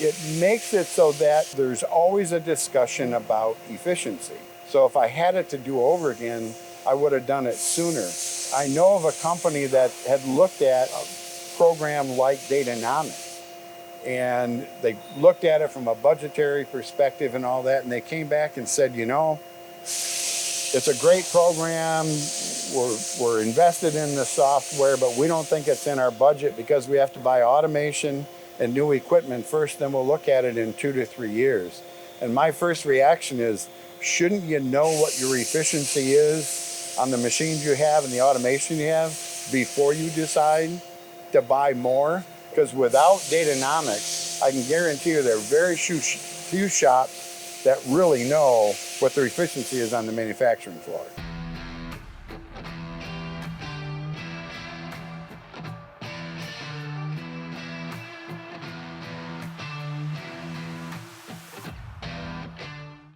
It makes it so that there's always a discussion about efficiency. So if I had it to do over again, I would have done it sooner. I know of a company that had looked at a program like Datanomix, and they looked at it from a budgetary perspective and all that, and they came back and said, you know, it's a great program, we're invested in the software, but we don't think it's in our budget because we have to buy automation and new equipment first, then we'll look at it in 2 to 3 years. And my first reaction is, shouldn't you know what your efficiency is on the machines you have and the automation you have before you decide to buy more? Because without Datanomix, I can guarantee you there are very few shops that really know what their efficiency is on the manufacturing floor.